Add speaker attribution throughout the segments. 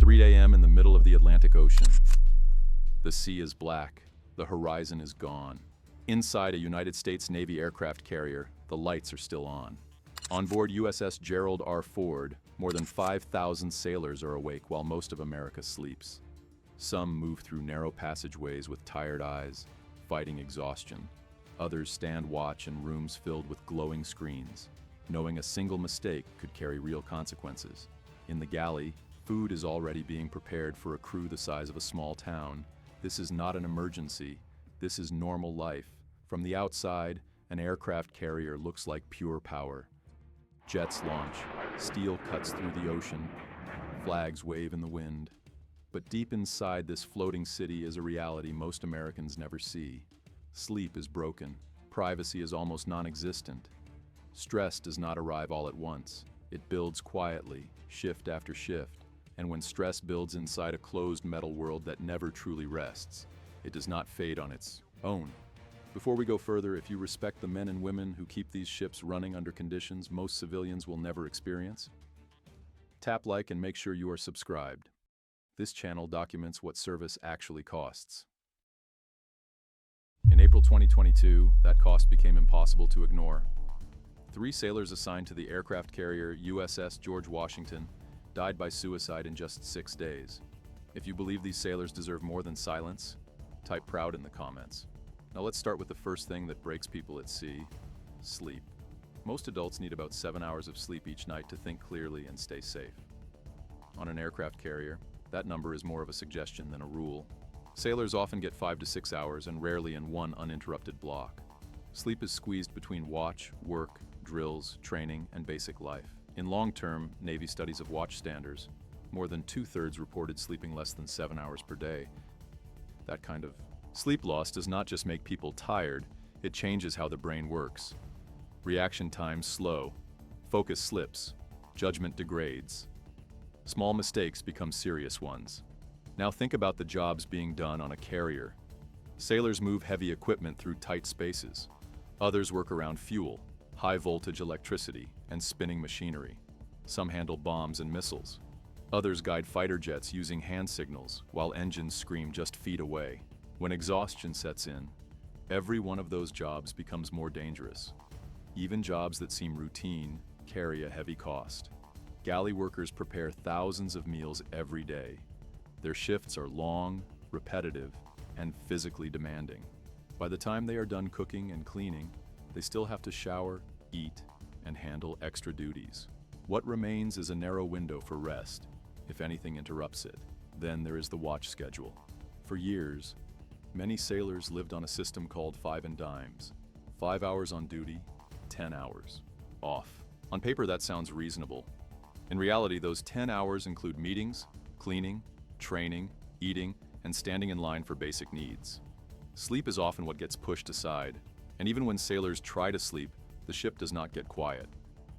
Speaker 1: 3 a.m. in the middle of the Atlantic Ocean. The sea is black, the horizon is gone. Inside a United States Navy aircraft carrier, the lights are still on. On board USS Gerald R. More than 5,000 sailors are awake while most of America sleeps. Some move through narrow passageways with tired eyes, fighting exhaustion. Others stand watch in rooms filled with glowing screens, knowing a single mistake could carry real consequences. In the galley, food is already being prepared for a crew the size of a small town. This is not an emergency. This is normal life. From the outside, an aircraft carrier looks like pure power. Jets launch, steel cuts through the ocean, flags wave in the wind. But deep inside this floating city is a reality most Americans never see. Sleep is broken. Privacy is almost non-existent. Stress does not arrive all at once. It builds quietly, shift after shift. And when stress builds inside a closed metal world that never truly rests, it does not fade on its own. Before we go further, if you respect the men and women who keep these ships running under conditions most civilians will never experience, tap like and make sure you are subscribed. This channel documents what service actually costs. In April 2022, that cost became impossible to ignore. 3 sailors assigned to the aircraft carrier USS George Washington died by suicide in just 6 days. If you believe these sailors deserve more than silence, type proud in the comments. Now let's start with the first thing that breaks people at sea: sleep. Most adults need about 7 hours of sleep each night to think clearly and stay safe. On an aircraft carrier, that number is more of a suggestion than a rule. Sailors often get 5 to 6 hours and rarely in one uninterrupted block. Sleep is squeezed between watch, work, drills, training, and basic life. In long-term Navy studies of watch standards, more than 2/3 reported sleeping less than 7 hours per day. That kind of sleep loss does not just make people tired, it changes how the brain works. Reaction times slow, focus slips, judgment degrades. Small mistakes become serious ones. Now think about the jobs being done on a carrier. Sailors move heavy equipment through tight spaces. Others work around fuel, high-voltage electricity, and spinning machinery. Some handle bombs and missiles. Others guide fighter jets using hand signals, while engines scream just feet away. When exhaustion sets in, every one of those jobs becomes more dangerous. Even jobs that seem routine carry a heavy cost. Galley workers prepare thousands of meals every day. Their shifts are long, repetitive, and physically demanding. By the time they are done cooking and cleaning, they still have to shower, eat, and handle extra duties. What remains is a narrow window for rest, if anything interrupts it. Then there is the watch schedule. For years, many sailors lived on a system called 5 and dimes. 5 hours on duty, 10 hours off. On paper, that sounds reasonable. In reality, those 10 hours include meetings, cleaning, training, eating, and standing in line for basic needs. Sleep is often what gets pushed aside, and even when sailors try to sleep, the ship does not get quiet.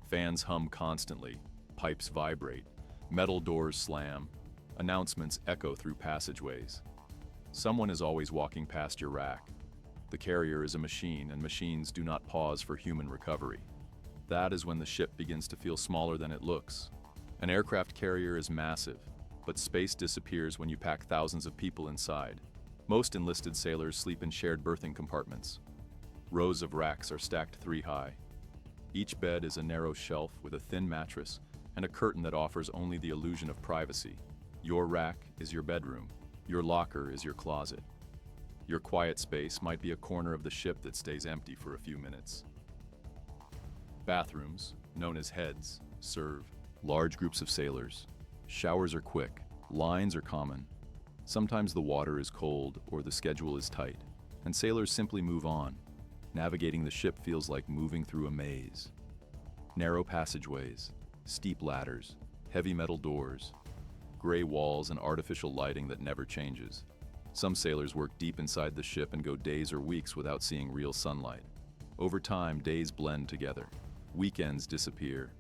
Speaker 1: Fans hum constantly, pipes vibrate, metal doors slam, announcements echo through passageways. Someone is always walking past your rack. The carrier is a machine, and machines do not pause for human recovery. That is when the ship begins to feel smaller than it looks. An aircraft carrier is massive, but space disappears when you pack thousands of people inside. Most enlisted sailors sleep in shared berthing compartments. Rows of racks are stacked 3 high. Each bed is a narrow shelf with a thin mattress and a curtain that offers only the illusion of privacy. Your rack is your bedroom. Your locker is your closet. Your quiet space might be a corner of the ship that stays empty for a few minutes. Bathrooms, known as heads, serve large groups of sailors. Showers are quick, lines are common. Sometimes the water is cold or the schedule is tight, and sailors simply move on. Navigating the ship feels like moving through a maze. Narrow passageways, steep ladders, heavy metal doors, gray walls and artificial lighting that never changes. Some sailors work deep inside the ship and go days or weeks without seeing real sunlight. Over time, days blend together. Weekends disappear.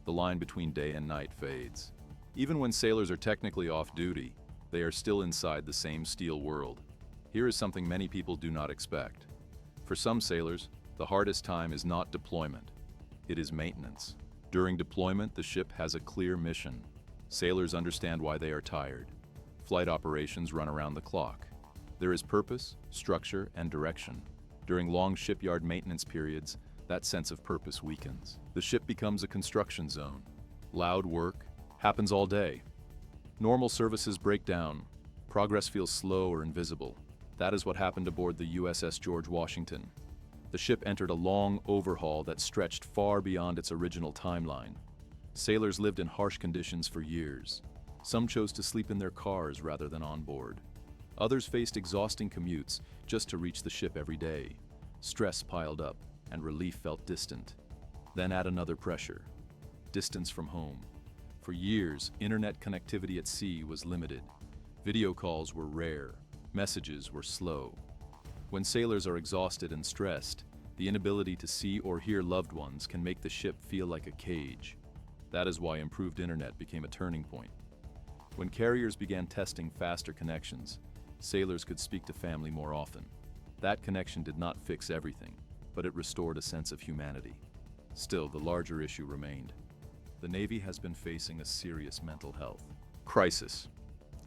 Speaker 1: The line between day and night fades. Even when sailors are technically off duty, they are still inside the same steel world. Here is something many people do not expect. For some sailors, the hardest time is not deployment. It is maintenance. During deployment, the ship has a clear mission: Sailors understand why they are tired. Flight operations run around the clock. There is purpose, structure, and direction. During long shipyard maintenance periods, that sense of purpose weakens. The ship becomes a construction zone. Loud work happens all day. Normal services break down. Progress feels slow or invisible. That is what happened aboard the USS George Washington. The ship entered a long overhaul that stretched far beyond its original timeline. Sailors lived in harsh conditions for years. Some chose to sleep in their cars rather than on board. Others faced exhausting commutes just to reach the ship every day. Stress piled up, and relief felt distant. Then add another pressure: distance from home. For years, internet connectivity at sea was limited. Video calls were rare. Messages were slow. When sailors are exhausted and stressed, the inability to see or hear loved ones can make the ship feel like a cage. That is why improved internet became a turning point. When carriers began testing faster connections, sailors could speak to family more often. That connection did not fix everything, but it restored a sense of humanity. Still, the larger issue remained. The Navy has been facing a serious mental health crisis.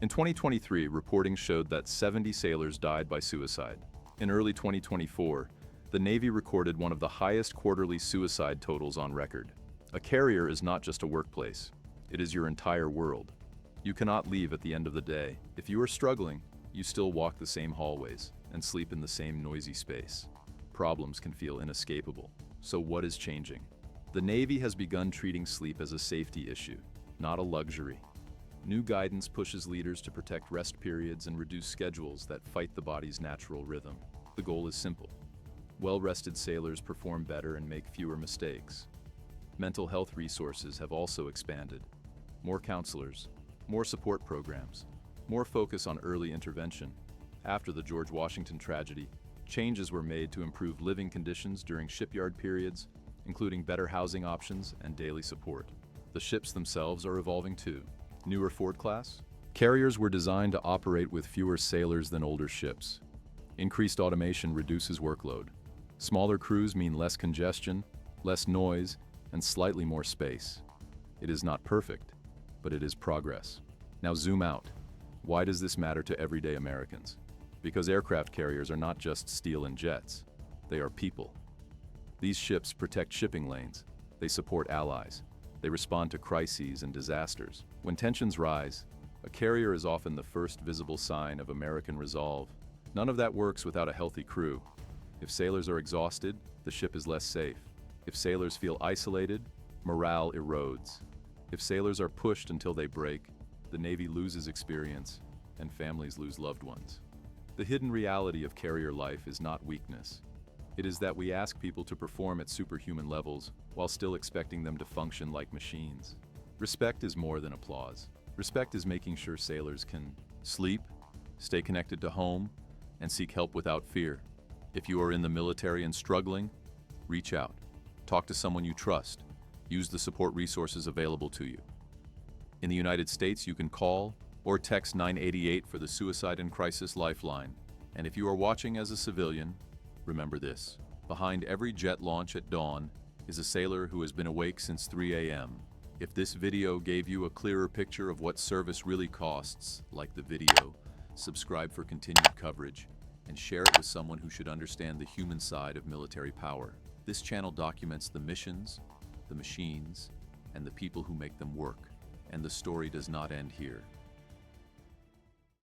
Speaker 1: In 2023, reporting showed that 70 sailors died by suicide. In early 2024, the Navy recorded one of the highest quarterly suicide totals on record. A carrier is not just a workplace, it is your entire world. You cannot leave at the end of the day. If you are struggling, you still walk the same hallways and sleep in the same noisy space. Problems can feel inescapable. So what is changing? The Navy has begun treating sleep as a safety issue, not a luxury. New guidance pushes leaders to protect rest periods and reduce schedules that fight the body's natural rhythm. The goal is simple: well-rested sailors perform better and make fewer mistakes. Mental health resources have also expanded. More counselors, more support programs, more focus on early intervention. After the George Washington tragedy, changes were made to improve living conditions during shipyard periods, including better housing options and daily support. The ships themselves are evolving too. Newer Ford class carriers were designed to operate with fewer sailors than older ships. Increased automation reduces workload. Smaller crews mean less congestion, less noise, and slightly more space. It is not perfect, but it is progress. Now zoom out. Why does this matter to everyday Americans? Because aircraft carriers are not just steel and jets. They are people. These ships protect shipping lanes. They support allies. They respond to crises and disasters. When tensions rise, a carrier is often the first visible sign of American resolve. None of that works without a healthy crew. If sailors are exhausted, the ship is less safe. If sailors feel isolated, morale erodes. If sailors are pushed until they break, the Navy loses experience and families lose loved ones. The hidden reality of carrier life is not weakness. It is that we ask people to perform at superhuman levels while still expecting them to function like machines. Respect is more than applause. Respect is making sure sailors can sleep, stay connected to home, and seek help without fear. If you are in the military and struggling, reach out. Talk to someone you trust. Use the support resources available to you. In the United States, you can call or text 988 for the Suicide and Crisis Lifeline. And if you are watching as a civilian, remember this: behind every jet launch at dawn is a sailor who has been awake since 3 a.m. If this video gave you a clearer picture of what service really costs, like the video, subscribe for continued coverage, and share it with someone who should understand the human side of military power. This channel documents the missions, the machines, and the people who make them work. And the story does not end here.